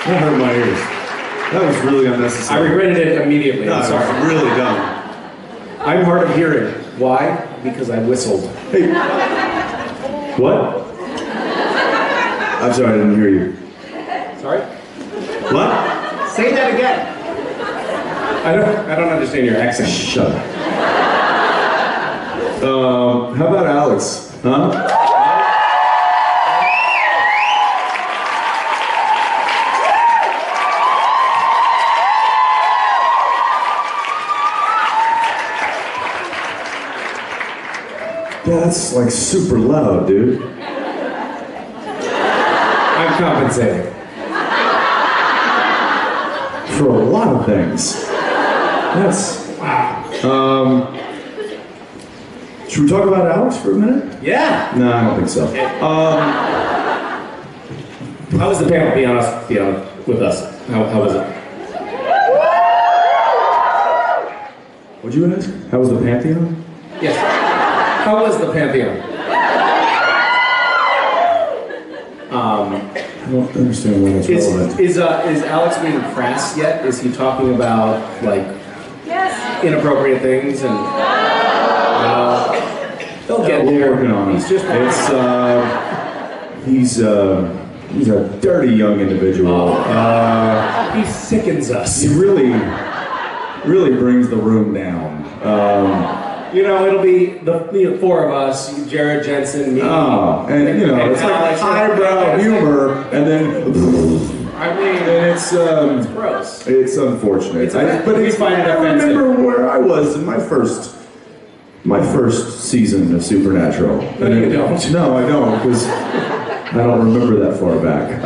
That hurt my ears. That was really unnecessary. I regretted it immediately. No, I'm sorry. it was really dumb. I'm hard of hearing. Why? Because I whistled. Hey. What? I'm sorry, I didn't hear you. Sorry? What? Say that again. I don't understand your accent. Shut up. How about Alex? Huh? That's like super loud, dude. I'm compensating. For a lot of things. That's wow. Should we talk about Alex for a minute? Yeah. No, I don't think so. How was the panel? Be honest with us. How was it? What'd you ask? How was the Pantheon? Yes. How was the Pantheon? I don't understand why that's relevant. Is Alex being crass yet? Is he talking about like inappropriate things and? He'll get we're there. working on it. He's just. He's a dirty young individual. He sickens us. He really brings the room down. It'll be the four of us, Jared, Jensen, me. And it's like highbrow humor, and then. I mean, and it's gross. It's unfortunate. I remember where I was in my first season of Supernatural. No, you don't. No, I don't, because I don't remember that far back.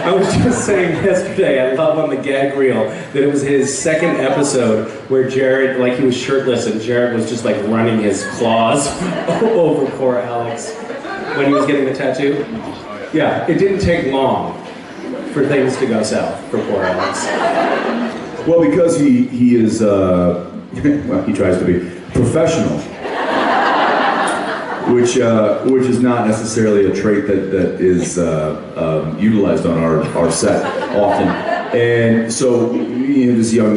I was just saying yesterday, I love on the gag reel that it was his second episode where Jared, like he was shirtless and Jared was just like running his claws over poor Alex when he was getting the tattoo. Yeah, it didn't take long for things to go south for poor Alex. Well, because he is, well, he tries to be professional. Which is not necessarily a trait that is utilized on our set often, and so this young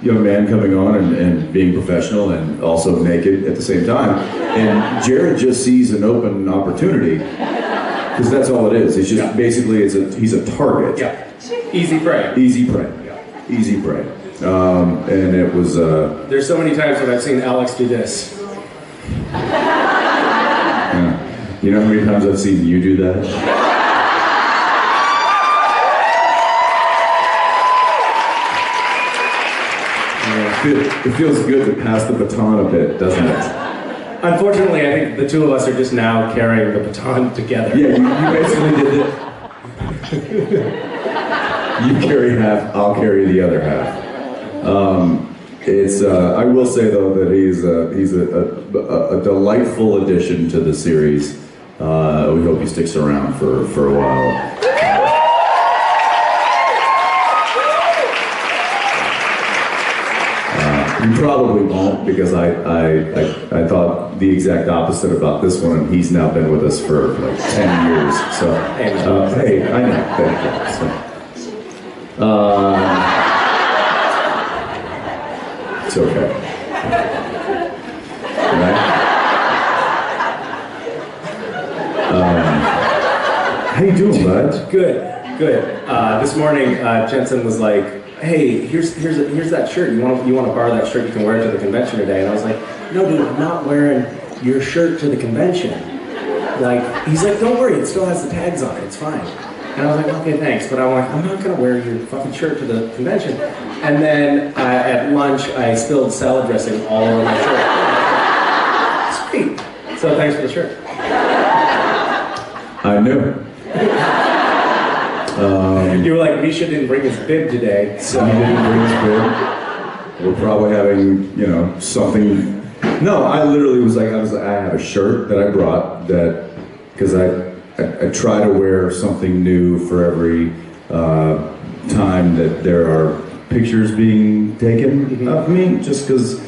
man coming on and being professional and also naked at the same time, and Jared just sees an open opportunity because that's all it is. It's just basically he's a target. Yeah, easy prey. Easy prey. Yeah. Easy prey. And it was. There's so many times when I've seen Alex do this. You know how many times I've seen you do that? It feels good to pass the baton a bit, doesn't it? Unfortunately, I think the two of us are just now carrying the baton together. Yeah, you basically did it. You carry half, I'll carry the other half. I will say though that he's a delightful addition to the series. We hope he sticks around for a while. You probably won't, because I thought the exact opposite about this one, and he's now been with us for like 10 years. So hey, I know. Thank you. It's okay. Right? How you doing, bud? Good. This morning, Jensen was like, "Hey, here's that shirt. You want to borrow that shirt? You can wear it to the convention today." And I was like, "No, dude, I'm not wearing your shirt to the convention." Like, he's like, "Don't worry, it still has the tags on it. It's fine." And I was like, "Okay, thanks." But I'm like, "I'm not gonna wear your fucking shirt to the convention." And then at lunch, I spilled salad dressing all over my shirt. Sweet. So thanks for the shirt. I knew. You were like, Misha didn't bring his bib today, so he didn't bring his bib. We're probably having, something. No, I literally was like, I have a shirt that I brought that, because I try to wear something new for every time that there are pictures being taken of me, just because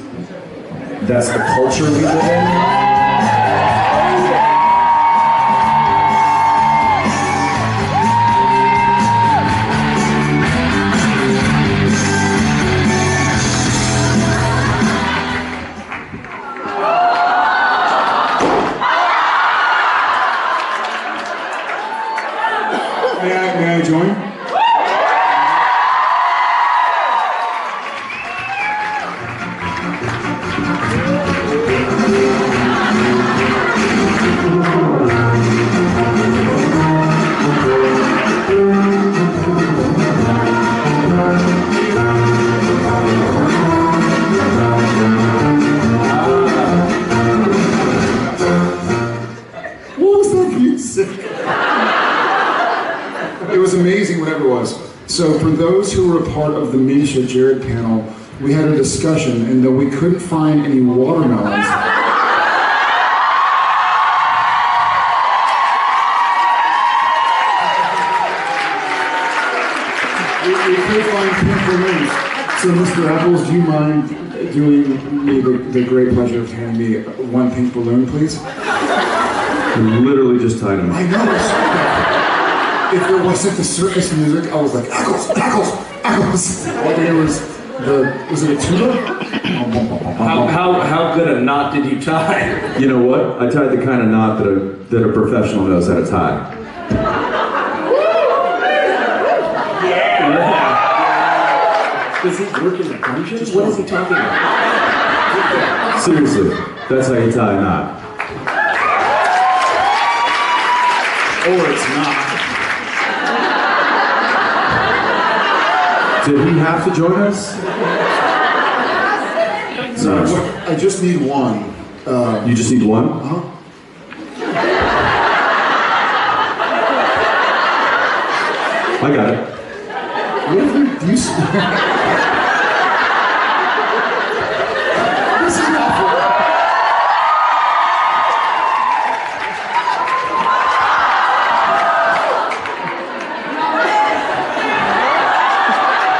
that's the culture we live in. were a part of the Misha Jared panel, we had a discussion, and though we couldn't find any watermelons, we could find pink balloons. So, Mr. Apples, do you mind doing me the great pleasure of handing me one pink balloon, please? You literally just tied him. I know. If there wasn't the circus music, I was like, Apples, Apples, Apples. Like it was it a tuba? How good a knot did you tie? You know what? I tied the kind of knot that a professional knows how to tie. Does he work in the dungeons? What is he talking about? Seriously, that's how you tie a knot. Or it's not. Did he have to join us? No. I just need one. You just need one? Uh-huh. I got it. What if you This is awful.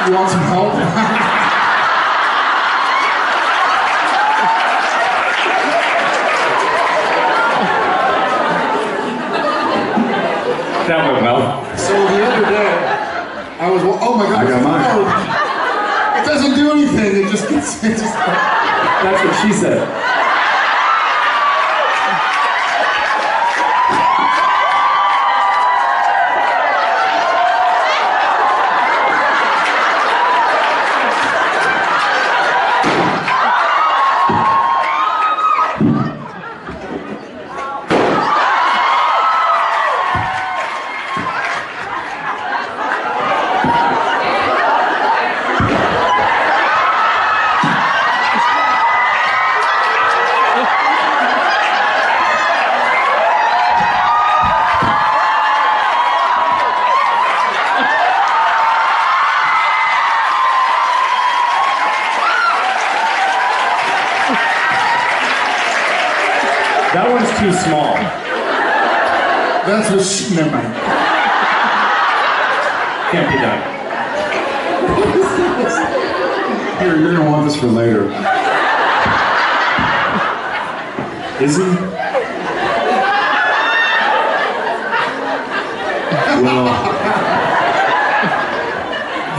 You want some help? That went well. So the other day, I was, oh my God. I got mine. It doesn't do anything, it just gets, That's what she said. That one's too small. that's what she, never mind. Can't be done. Here, you're gonna want this for later. Is he? Well,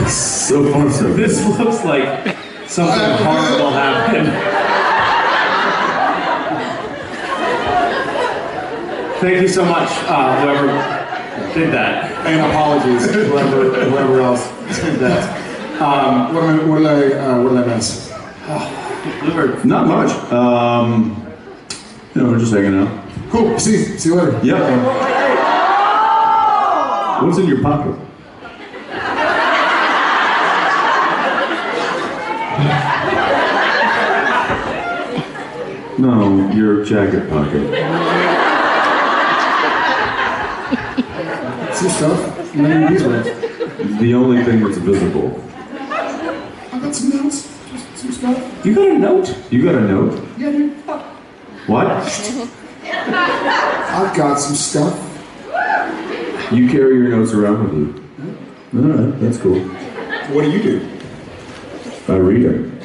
so far so good. This looks like something horrible happened. Thank you so much, whoever did that. And apologies, whoever else did that. What did I miss? Not much. We're just hanging out. Cool. See you later. Yeah. What's in your pocket? No, your jacket pocket. See stuff? None of these ones. The only thing that's visible. I got some notes. Just some stuff. You got a note? You got a note? Yeah, dude. What? I've got some stuff. You carry your notes around with you. All right, that's cool. What do you do? I read them.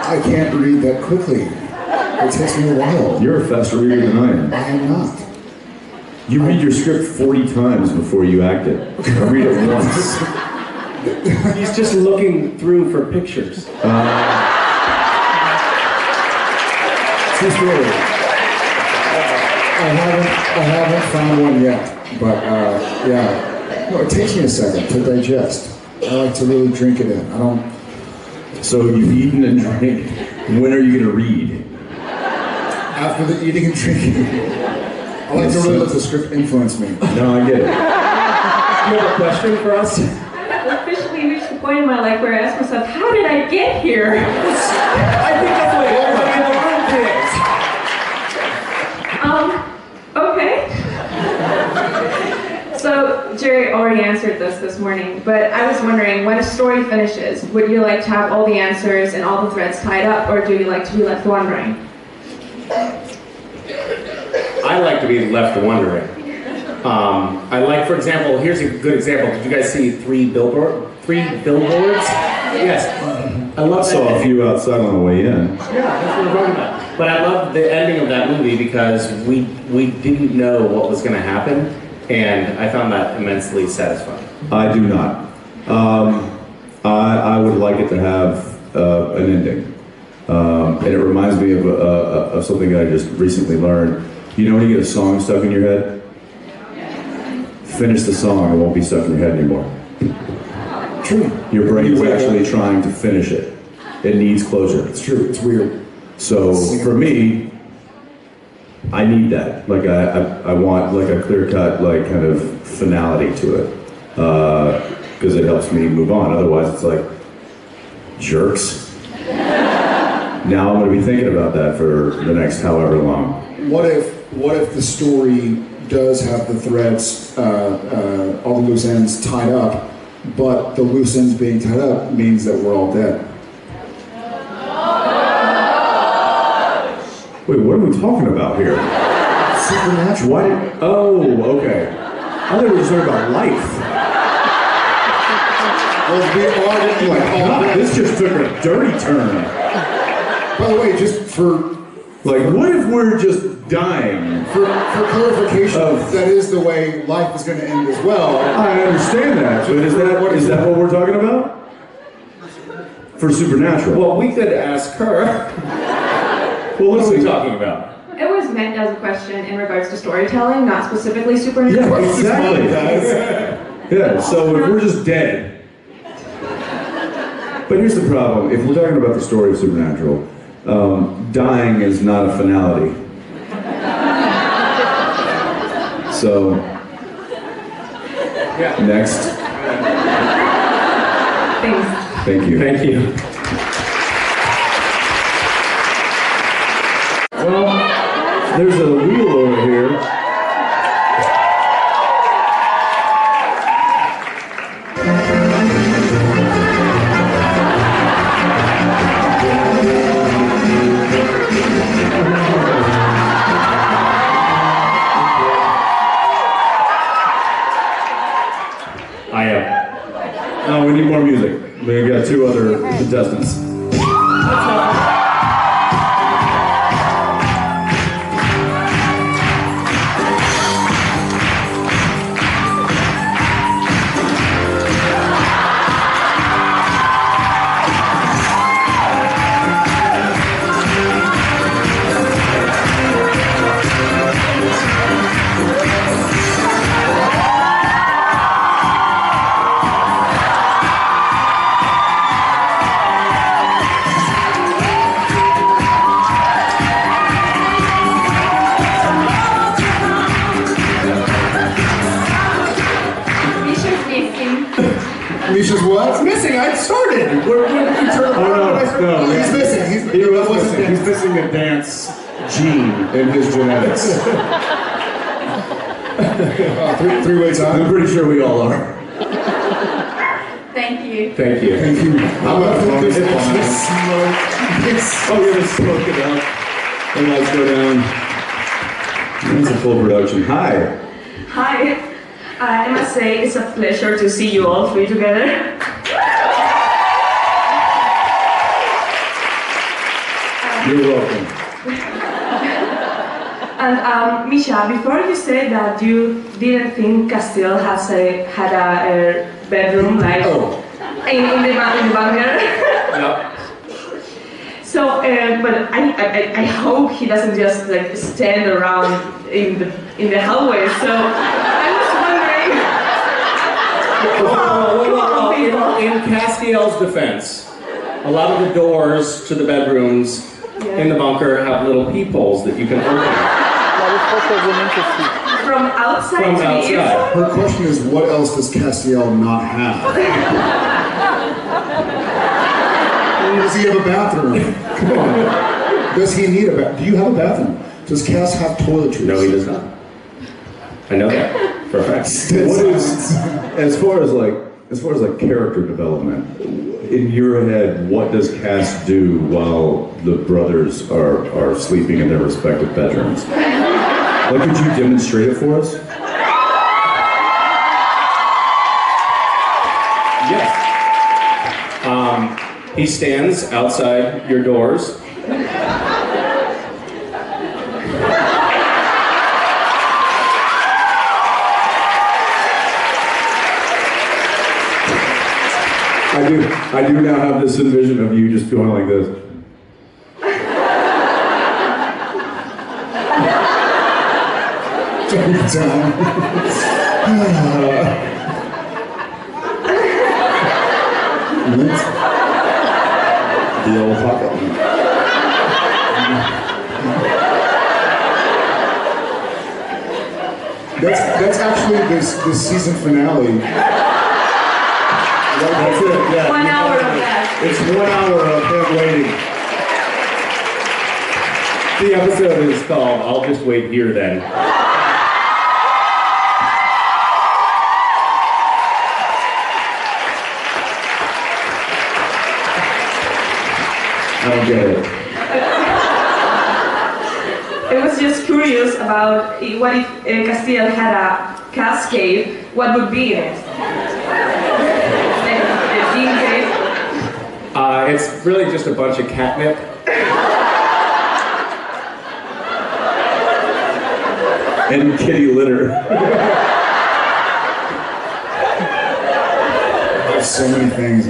I can't read that quickly. It takes me a while. You're a faster reader than I am. I am not. You read your script 40 times before you act it. I read it once. He's just looking through for pictures. True story. I haven't found one yet, but yeah. No, it takes me a second to digest. I like to really drink it in. I don't. So you've eaten and drank. When are you going to read? After the eating and drinking, I like to really let the script influence me. No, I get it. You have a question for us? I've officially reached the point in my life where I ask myself, how did I get here? I think that's what everybody in the room thinks. Okay. So, Jerry already answered this morning, but I was wondering, when a story finishes, would you like to have all the answers and all the threads tied up, or do you like to be left wondering? I like to be left wondering. I like, for example, here's a good example. Did you guys see three billboards? Yes. I love Saw a few outside on the way in. Yeah, that's what I'm talking about. But I love the ending of that movie because we didn't know what was going to happen, and I found that immensely satisfying. I do not. I would like it to have an ending. And it reminds me of something that I just recently learned. You know when you get a song stuck in your head? Finish the song, it won't be stuck in your head anymore. True. Your brain is actually trying to finish it. It needs closure. It's true. It's weird. So for me, I need that. Like I want like a clear-cut like kind of finality to it, because it helps me move on. Otherwise, it's like jerks. Now I'm going to be thinking about that for the next however long. What if the story does have the threads, all the loose ends tied up, but the loose ends being tied up means that we're all dead? Wait, what are we talking about here? Supernatural. What? Oh, okay. I thought we were just talking about life. Well, we are Like, God, this just took a dirty turn. By the way, just for Like, what if we're just dying? For clarification, that is the way life is going to end as well. I understand that, but is that what we're talking about? For supernatural. Well, we could ask her. Well, What are we talking about? It was meant as a question in regards to storytelling, not specifically supernatural. Yeah, exactly. Yeah, so if we're just dead. But here's the problem. If we're talking about the story of supernatural, dying is not a finality. So, next. Thanks. Thank you. Thank you. Well, there's a wheel over here. I am. Oh, we need more music. We got two other contestants. Misha's what? It's missing. I started. Where did you turn? No. He's missing. He was missing. He's missing a dance gene in his genetics. Three-way tie. I'm pretty sure we all are. Thank you. Thank you. Thank you. How about this Oh, yeah, let's smoke it out. The lights go down. It's a full production. Hi. Hi, I must say it's a pleasure to see you all three together. You're welcome. And Misha, before you said that you didn't think Castile had a bedroom like in the bunker. No. So, but I hope he doesn't just like stand around in the hallway. So I was wondering. In Castiel's defense, a lot of the doors to the bedrooms in the bunker have little peepholes that you can open. From outside From to the outside. inside? Her question is, what else does Castiel not have? Does he have a bathroom? Come on. Does he need a bathroom? Do you have a bathroom? Does Cass have toiletries? No, he does not. I know that. Perfect. What is, as far as like character development, in your head, what does Cass do while the brothers are sleeping in their respective bedrooms? Like, could you demonstrate it for us? Yes. He stands outside your doors. I do now have this envision of you just going like this. The old pocket. That's actually this season finale. That's it. Yeah. 1 hour of that. It's 1 hour of him waiting. The episode is called "I'll Just Wait Here Then." I don't get it. I was just curious about what if Castiel had a cascade, what would be in it? Like a gene cave? It's really just a bunch of catnip. And kitty litter. There's so many things.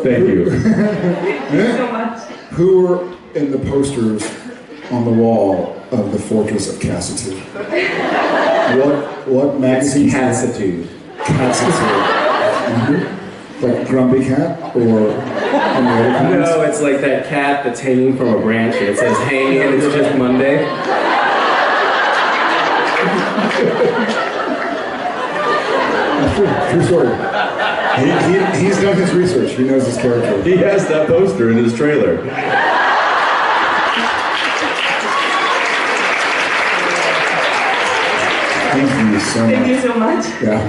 Thank you. Thank you so much. Who were in the posters on the wall of the Fortress of Cassitude? What magazine? Cassitude. Cassitude. Like Grumpy Cat or any other kinds? No, it's like that cat that's hanging from a branch and it says hanging and it's just Monday. True story. He's done his research. He knows his character. He has that poster in his trailer. Thank you so much. Thank you so much. Yeah.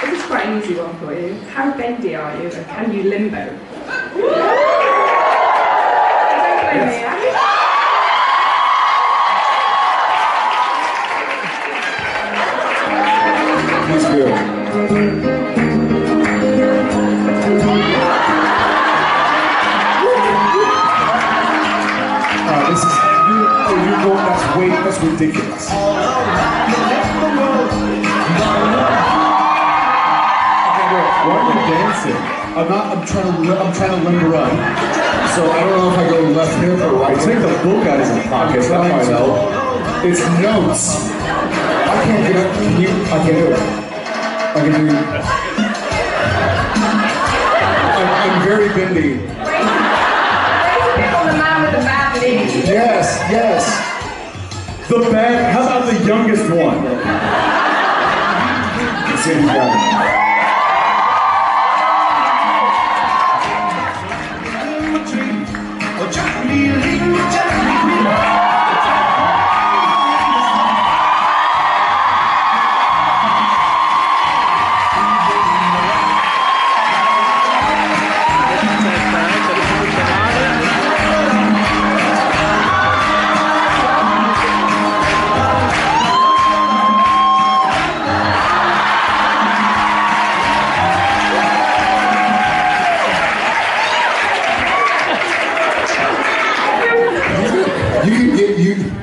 This is quite an easy one for you. How bendy are you and can you limbo? Don't blame me, He's good. This is that's ridiculous. Why are you dancing? I'm trying to limber up. So I don't know if I go left hip or right. Take the book out of his pocket. That might help. It's notes. I can't get up. I can't do it. I can do. I'm very bendy. the man with the bad knee. Yes. The bad, how about the youngest one? See if you got it.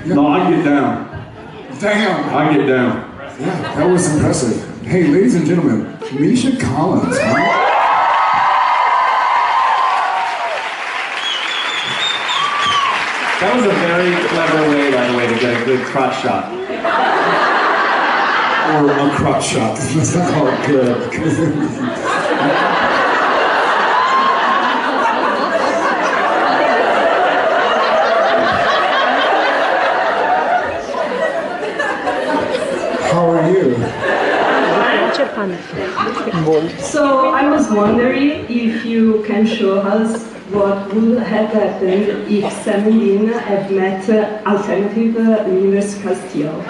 No, I get down. Damn. I get down. Yeah, that was impressive. Hey, ladies and gentlemen, Misha Collins. Huh? That was a very clever way, by the way, to get a good crotch shot. Or a crotch shot. Let's not call it good. How are you? So I was wondering if you can show us what would have happened if Sam and Dean had met alternative universe Castiel.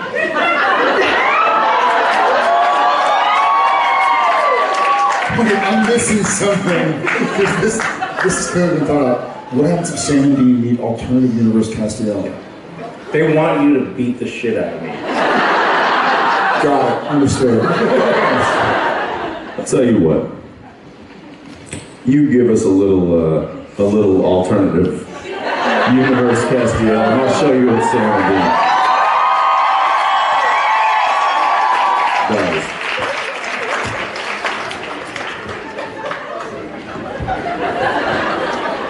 Wait, I'm missing something. This is kind of thought out. What happens if Sam and Dean meet alternative universe Castiel? They want you to beat the shit out of me. Got it. Understood. I'll tell you what. You give us a little alternative universe Castiel, and I'll show you what Sam and Dean does.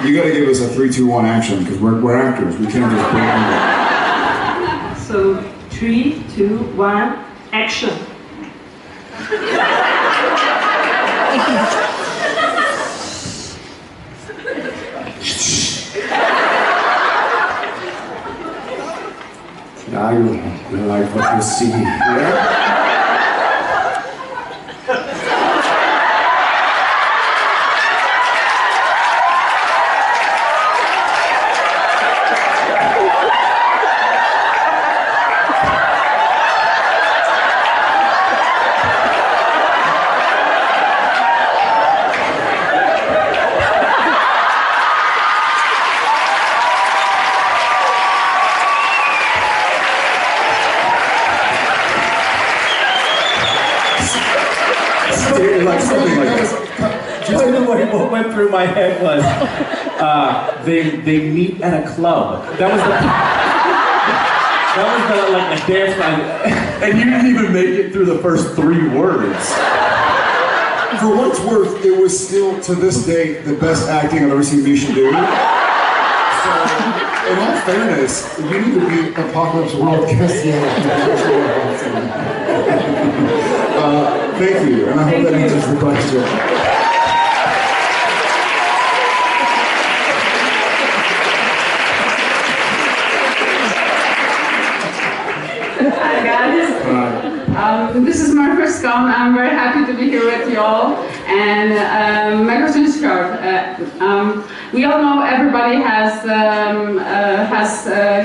You got to give us a 3, 2, 1 action because we're actors. We can't just break into. So 3, 2, 1, action. Now you like what you see here. Like something like this. What went through my head was they meet at a club. That was like a dance line. And you didn't even make it through the first 3 words. For what it's worth, it was still, to this day, the best acting I've ever seen Misha do. So, in all fairness, you need to be Apocalypse World Castiel. Thank you, and I hope that answers the question. Hi guys. This is my first con. I'm very happy to be here with you all. And my question is short. We all know everybody has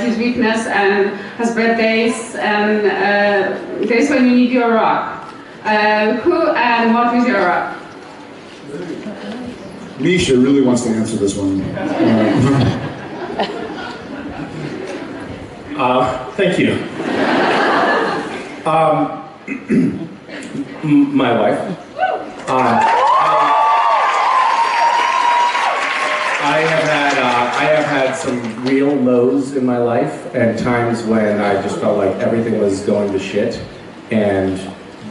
his weakness and has bad days and days when you need your rock. Who and what is your rock? Misha really wants to answer this one. Thank you. My wife. I have had some real lows in my life and times when I just felt like everything was going to shit, and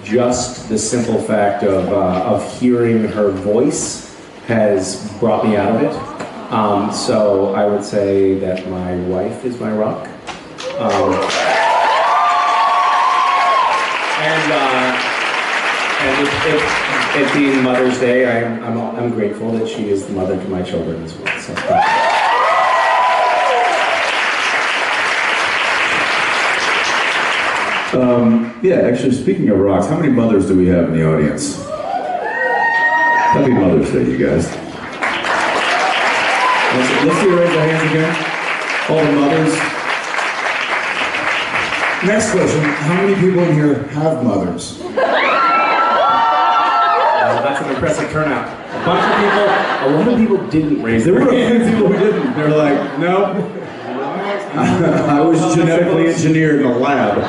just the simple fact of hearing her voice has brought me out of it. So I would say that my wife is my rock. And it being Mother's Day, I'm grateful that she is the mother to my children as well. So. Yeah, actually, speaking of rocks, how many mothers do we have in the audience? Happy Mother's Day, you guys. Let's see, raise our hands again. All the mothers. Next question, how many people in here have mothers? That's an impressive turnout. A lot of people didn't raise There their were a hands. few people who didn't. They're like, no. I was genetically engineered in a lab.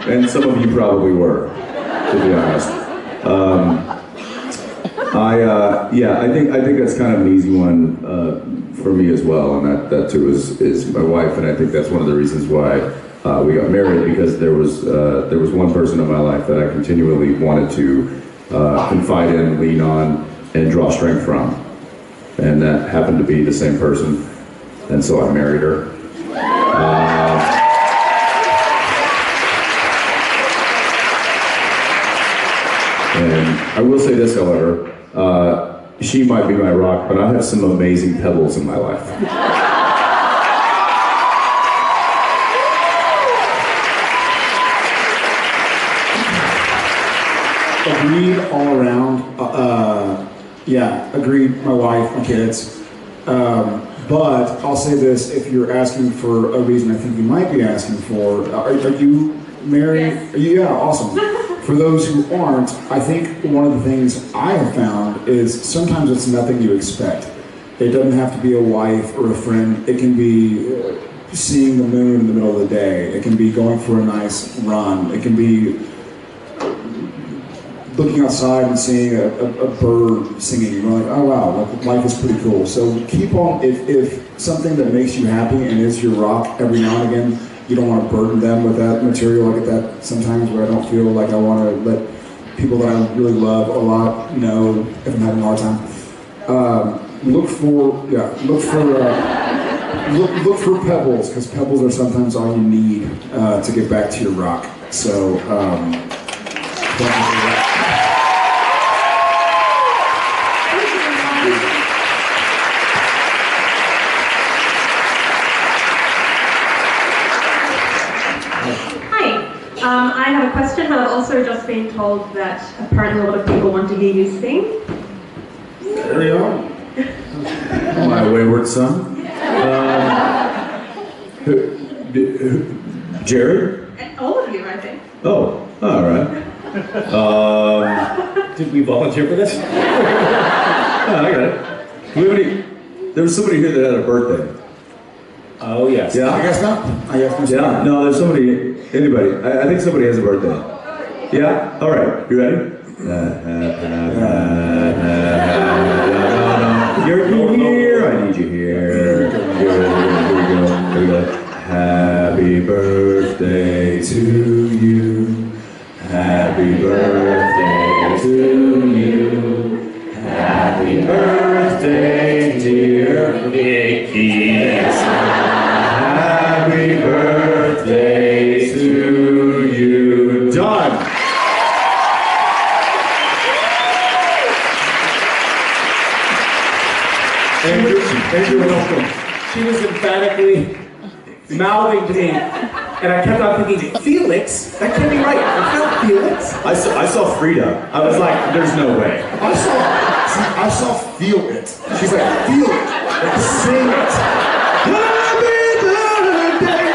And some of you probably were, to be honest. I think that's kind of an easy one for me as well, and that too is my wife, and I think that's one of the reasons why we got married, because there was one person in my life that I continually wanted to confide in, lean on, and draw strength from, and that happened to be the same person, and so I married her. And I will say this, however, she might be my rock, but I have some amazing pebbles in my life. agreed all around. Yeah, agreed. My wife, my kids. But I'll say this: if you're asking for a reason, I think you might be asking for. Are you married? Yes. Yeah, awesome. For those who aren't, I think one of the things I have found is sometimes it's nothing you expect. It doesn't have to be a wife or a friend. It can be seeing the moon in the middle of the day. It can be going for a nice run. It can be looking outside and seeing a bird singing. You're like, oh wow, life is pretty cool. So keep on, if something that makes you happy and is your rock every now and again, you don't want to burden them with that material. I get that sometimes where I don't feel like I want to let people that I really love a lot know if I'm having a hard time. Look for pebbles, because pebbles are sometimes all you need to get back to your rock. So thank you for that. I have a question, but I've also just been told that apparently a lot of people want to hear you sing. Carry on. My wayward son. Jared? All of you, I think. Oh, all right. Did we volunteer for this? I got it. Do we have any? There was somebody here that had a birthday. Oh, yes. Yeah? I guess not. Yeah? No, there's somebody. Anybody? I think somebody has a birthday. Yeah? All right. You ready? You're here. I need you here. Here we go. Happy birthday to you. Happy birthday to you. Happy birthday, dear Mickey. Happy birthday to you. Done. And you're welcome. She was emphatically mouthing to me, and I kept on thinking, Felix? That can't be right. It's not Felix. I saw Frida. I was like, there's no way. I saw feel it. She's like, feel it. Like, sing it. Happy birthday.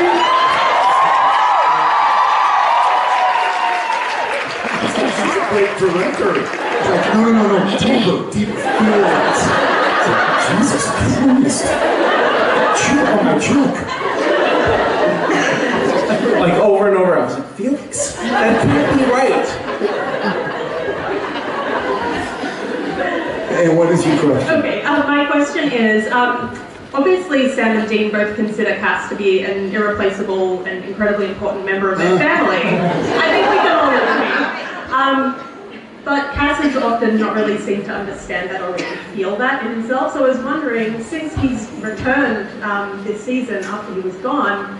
She's a great director. It's like, no, deeper, feel it. It's like, Jesus Christ. Choke on my joke. Like over and over, I was like, Felix? That can't be right. And what is your question? Okay, my question is, obviously Sam and Dean both consider Cass to be an irreplaceable and incredibly important member of their family. I think we can all agree. But Cass has often not really seemed to understand that or really feel that in himself. So I was wondering, since he's returned this season after he was gone,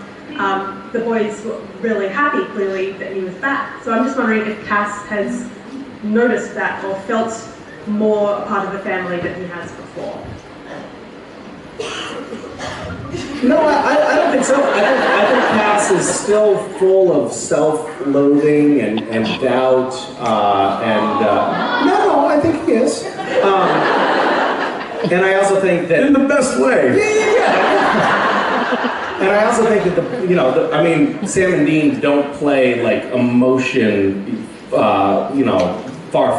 the boys were really happy, clearly, that he was back. So I'm just wondering if Cass has noticed that or felt more a part of the family than he has before. No, I don't think so. I think Cass is still full of self-loathing and doubt, no, I think he is. And I also think that In the best way. yeah. And I also think that Sam and Dean don't play like emotion, far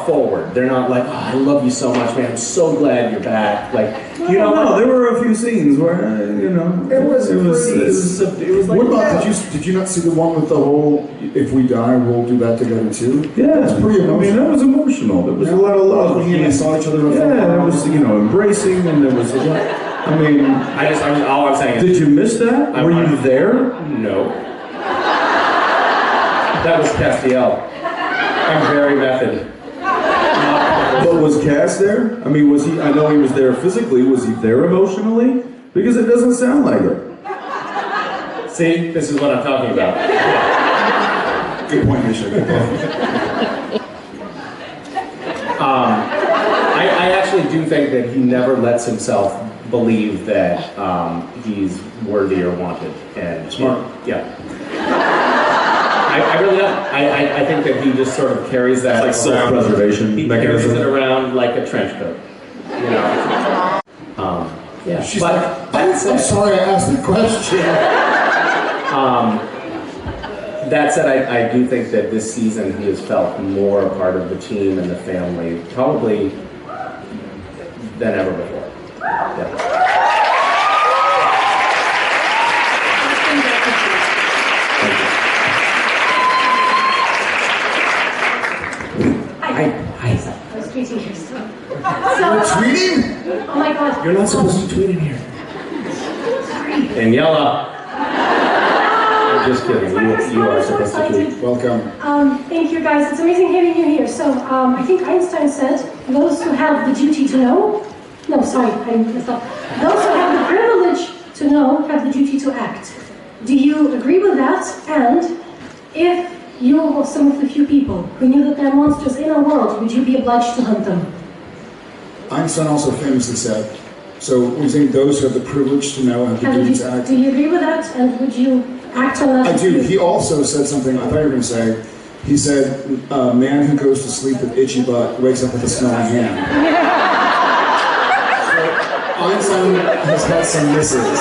forward. They're not like, oh, I love you so much, man. I'm so glad you're back. Like, No, there were a few scenes where, it was like, What about, did you not see the one with the whole, if we die, we'll do that together too? yeah, That's pretty emotional. I mean, that was emotional. There was a lot of love. He and I saw each other. Yeah, there was, embracing, and there was a lot. I mean, all I'm saying is, did you miss that? Were you there? no. That was Castiel. I'm very method. But was Cass there? I mean, was he? I know he was there physically. Was he there emotionally? Because it doesn't sound like it. See, this is what I'm talking about. Good point, Misha. Good point. I actually do think that he never lets himself believe that he's worthy or wanted. And Smart. Yeah. I really don't. I I think that he just sort of carries that Like self-preservation He mechanism. carries it around like a trench coat. You know. Yeah. She's but like, that I'm said, sorry I asked the question. that said, I do think that this season he has felt more a part of the team and the family, probably than ever before. Yeah. I was tweeting here, so. You're tweeting? Oh my god. You're not supposed to tweet in here. Sorry. Daniela. I'm just kidding. You are supposed to tweet. Welcome. Thank you guys. It's amazing having you here. So, I think Einstein said, those who have the duty to know, no, sorry, I messed up. Those who have the privilege to know have the duty to act. Do you agree with that? And if you were some of the few people who knew that there are monsters in our world, would you be obliged to hunt them? Einstein also famously said, so we're saying those who have the privilege to know have the duty to act. Do you agree with that? And would you act on that? I do. He also said something I thought you were going to say. He said, a man who goes to sleep with itchy butt wakes up with a smelling hand. So Einstein has had some misses.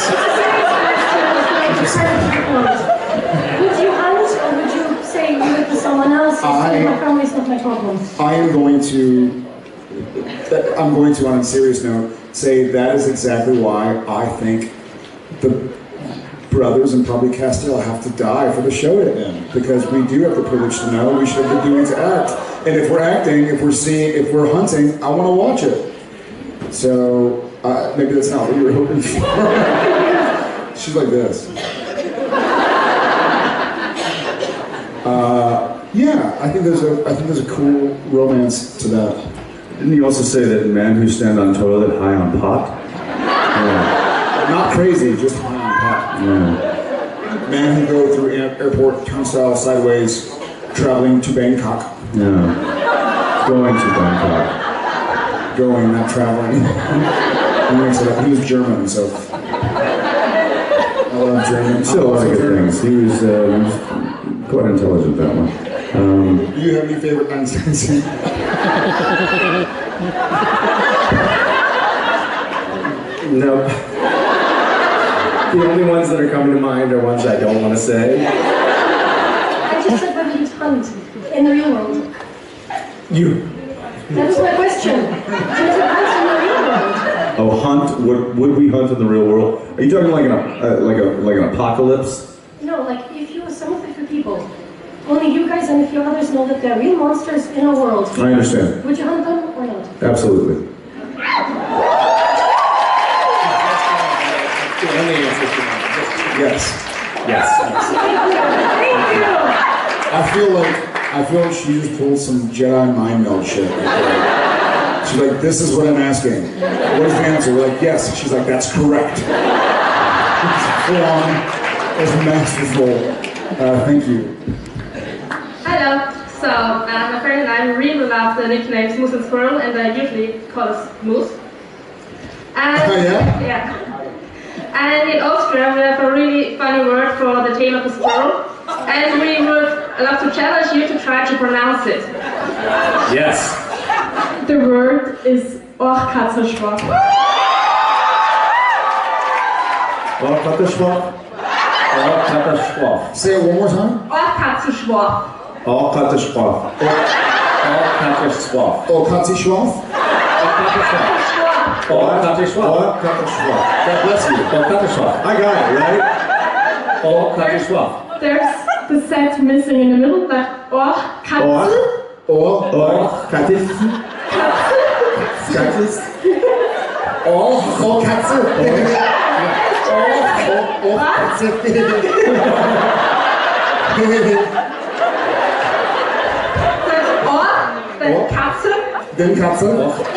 Would you hunt or would you say leave it to someone else? My family's not my problem. I'm going to, on a serious note, say that is exactly why I think the brothers and probably Castile have to die for the show to end, because we do have the privilege to know, we should have the duty to act. And if we're acting, if we're hunting, I want to watch it. So maybe that's not what you were hoping for. She's like this. Yeah, I think there's a cool romance to that. Didn't you also say that men who stand on toilet high on pot? Yeah. Not crazy, just high on pot. Yeah. Men who go through airport turnstile sideways, traveling to Bangkok. Yeah. Going to Bangkok. Going, not traveling. He mixed it up. He was German, so I love German. Still a lot of good things. He was quite intelligent, that one. Do you have any favorite Einstein scenes? No. The only ones that are coming to mind are ones I don't want to say. I just said whether you'd hunt in the real world. You. That was my question. Would you hunt in the real world? Oh, hunt? Would we hunt in the real world? Are you talking like an apocalypse? No, like if you were some of the few people, only you guys and a few others know that there are real monsters in our world. I understand. Would you hunt them or not? Absolutely. The only answer to that. Yes. Yes. I feel like she just pulled some Jedi mind meld shit. She's like, this is what I'm asking. What is the answer? We're like, yes. She's like, that's correct. Full on. It's masterful. Thank you. Hello. So, my friend and I really love the nicknames Moose and Squirrel, and I usually call us Moose. And, yeah? And in Austria, we have a really funny word for the tail of a squirrel, and we would love to challenge you to try to pronounce it. Yes. The word is Ohrkatzenschwach. Ohrkatzenschwach. Ohrkatzenschwach. Say it one more time. Ohrkatzenschwach. Ohrkatzenschwach. Ohrkatzenschwach. Oh, Katzi Schwaf? Ohrkatzenschwach. God bless you. Ohrkatzenschwach. I got it, right? Ohrkatzenschwach. There's the set missing in the middle, that Ohrkatze. Ohrkatzenschwach. Oh, Katze. Oh, Then Katze. Then Katze.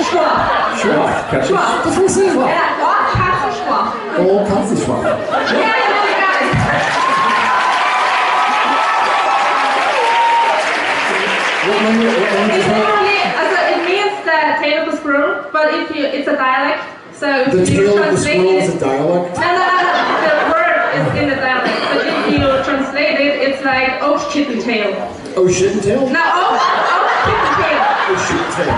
Schwach. Schwach. Schwach. Das muss ich. Yeah, Ohrkatzenschwach. Oh, Katze Schwaf. Yeah, you got it. What language is that? It means the tail of a squirrel, but it's a dialect. So The if tail you of the translate squirrel it, is a dialect? no, the word is in the dialect. But if you translate It's like oak chicken tail. Oh, shit and tail? No, oak chicken tail. Oh, shit and tail.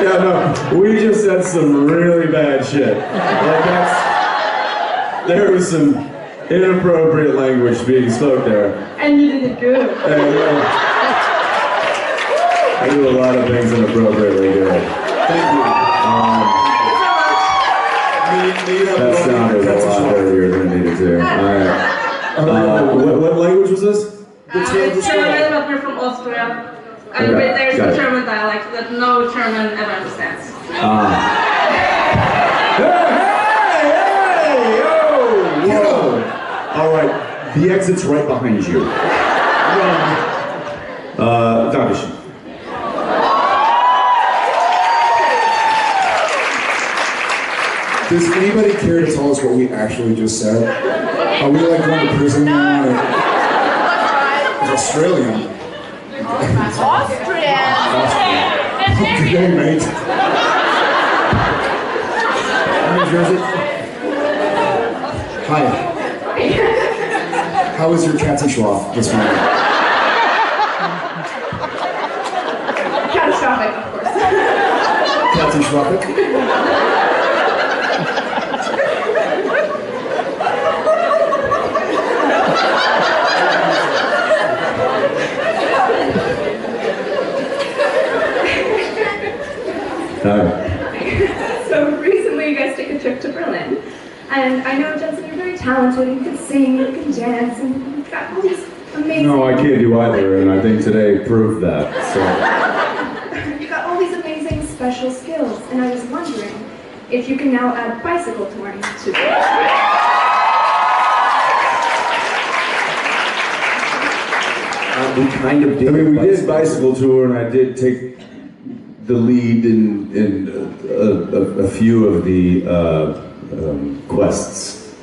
Yeah, no, we just said some really bad shit. Like there was some inappropriate language being spoke there. And you did it good. And, I do a lot of things inappropriately good. Thank you. That sounded a lot dirtier than it needed to. Alright. What language was this? It's German, but we're from Austria. And Okay, there's got a it. German dialect that no German ever understands. Hey, yo! Whoa! Alright, the exit's right behind you. Dankeschön. Does anybody care to tell us what we actually just said? Are we like going to prison now? It's Australian. Austrian. Okay, mate. New Jersey. Hi. How was your Katzenschlaf this morning? Catastrophic, of course. Katzenschlaf? So recently you guys took a trip to Berlin, and I know, Jensen, you're very talented, you can sing, you can dance, and you've got all these amazing... No, I can't do either, and I think today proved that, so... You've got all these amazing special skills, and I was wondering if you can now add bicycle touring to it. We kind of did. I mean, we did bicycle tour, and I did take the lead in a few of the quests.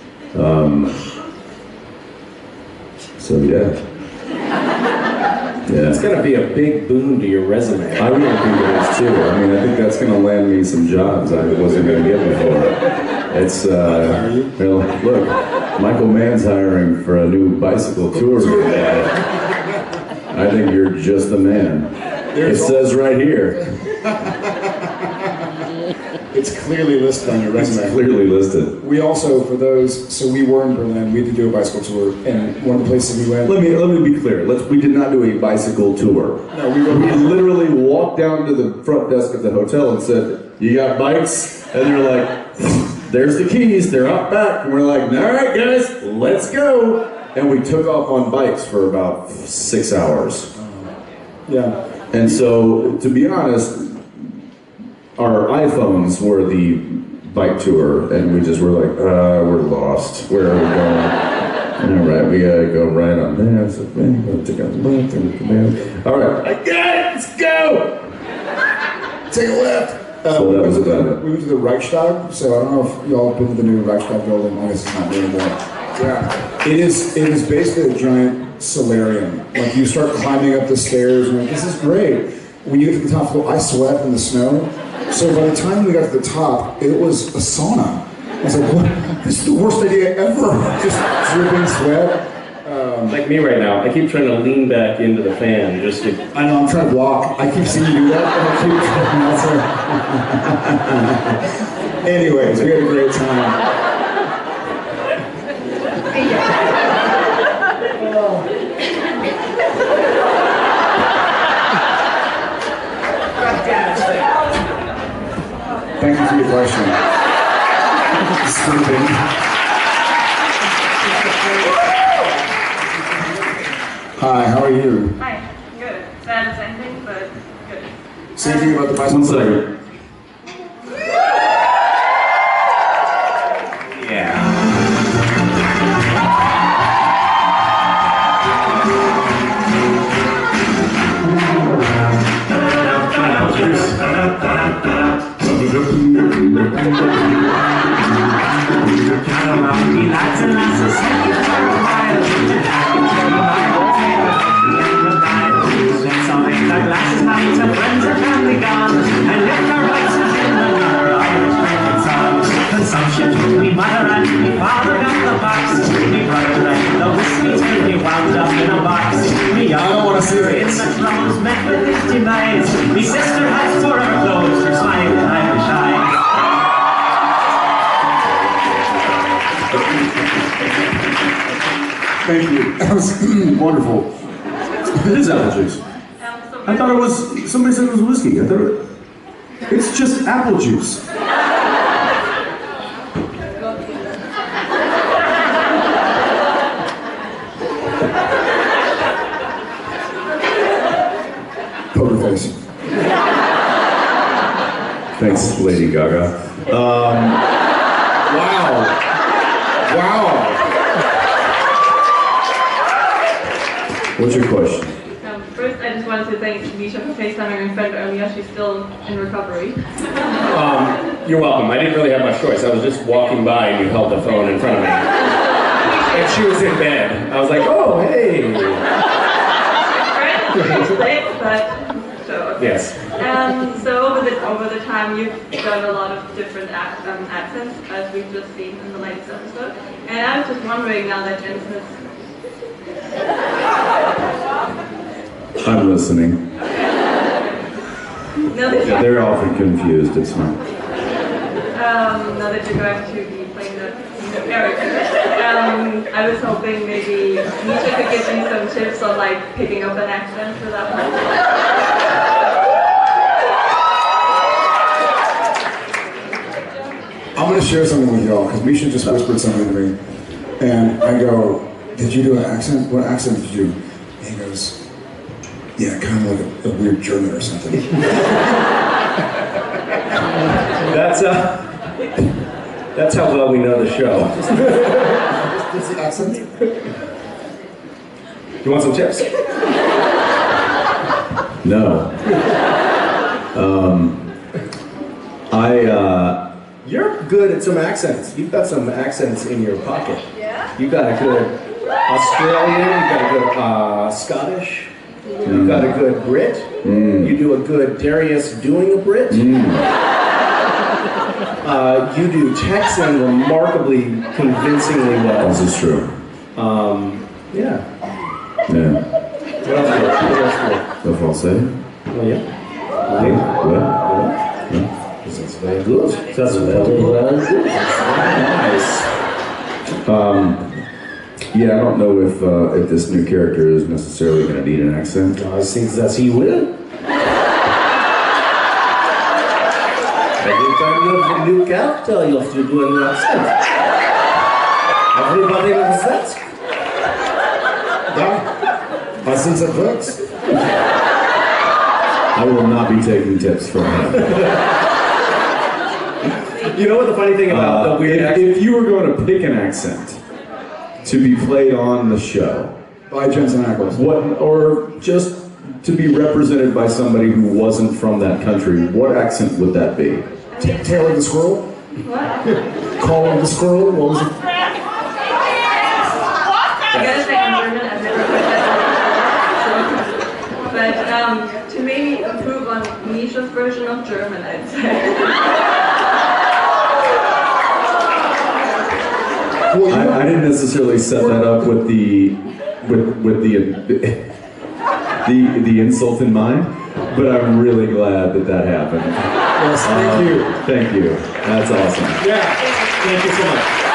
So yeah. It's going to be a big boon to your resume. I really think it is too. I mean, I think that's going to land me some jobs I wasn't going to get before. It's, look, Michael Mann's hiring for a new bicycle tour guide. I think you're just the man. It says right here. It's clearly listed on your resume. It's clearly listed. We also, for those, so we were in Berlin, we had to do a bicycle tour, and one of the places we went... Let me be clear. We did not do a bicycle tour. No, we literally walked down to the front desk of the hotel and said, "You got bikes?" And they're like, "There's the keys, they're out back." And we're like, "All right, guys, let's go." And we took off on bikes for about 6 hours. Yeah. And so, to be honest, our iPhones were the bike tour, and we just were like, we're lost. Where are we going? All right, we gotta go right on there. So, man, we're gonna take out the left and come down. All right, I got it. Let's go. Take a left. So that was about it. We went to the Reichstag, so I don't know if y'all have been to the new Reichstag building. I guess it's not there anymore. Yeah. It is basically a giant solarium. Like, you start climbing up the stairs, and like, this is great. When you get to the top floor, I sweat in the snow. So by the time we got to the top, it was a sauna. I was like, what? This is the worst idea ever. Just dripping sweat. Like me right now, I keep trying to lean back into the fan just to... I know, I'm trying to block. I keep seeing you do that, and I keep Anyways, we had a great time. Thank you for your question. Stupid. Hi, how are you? Hi, good. Sad as anything, but good. Same thing about the bicycle. 1 second. Glasses, nights, and friends are finally gone, and Thank you. That was wonderful. It is apple juice. I thought it was, somebody said it was whiskey. I thought it's just apple juice. Poker face. Thanks, Lady Gaga. Wow. Wow. What's your question? First, I just wanted to thank Misha for FaceTiming my friend earlier. She's still in recovery. You're welcome. I didn't really have much choice. I was just walking by and you held the phone in front of me. And she was in bed. I was like, oh, hey. Yes. So over the time, you've done a lot of different accents, as we've just seen in the latest episode. And I was just wondering, now that Jensen is... I'm listening. Yeah, they're often confused, it's fine. Now that you're going to be playing the character, I was hoping maybe Misha could give me some tips on like picking up an accent for that one. I'm going to share something with y'all, because Misha just whispered something to me. And I go, did you do an accent? What accent did you do? And he goes, yeah, kind of like a weird German or something. That's how well we know the show. What's the accent? You want some tips? No. You're good at some accents. You've got some accents in your pocket. Yeah? You got a good Australian, you got a good Scottish, you got a good Brit, you do a good Darius doing a Brit. You do Texan remarkably convincingly well. This is true. Yeah. Yeah. What else do you The falsetto? Oh, yeah. What? That's very good. That's very good. Nice. Yeah, I don't know if this new character is necessarily going to need an accent. I think that he will. Every time you have a new character, you have to do a new accent. Everybody knows that. Yeah. I think that works. I will not be taking tips from him. You know what the funny thing about the weird accent? If you were going to pick an accent to be played on the show, By Jensen Ackles. or just to be represented by somebody who wasn't from that country, what accent would that be? Taylor the Squirrel? What? Caller the Squirrel? What was it? I gotta say I'm German, I've never heard that before. But to maybe improve on Misha's version of German, I'd say. I didn't necessarily set that up with the insult in mind, but I'm really glad that happened. Yes, thank you. Thank you. That's awesome. Yeah. Thank you so much.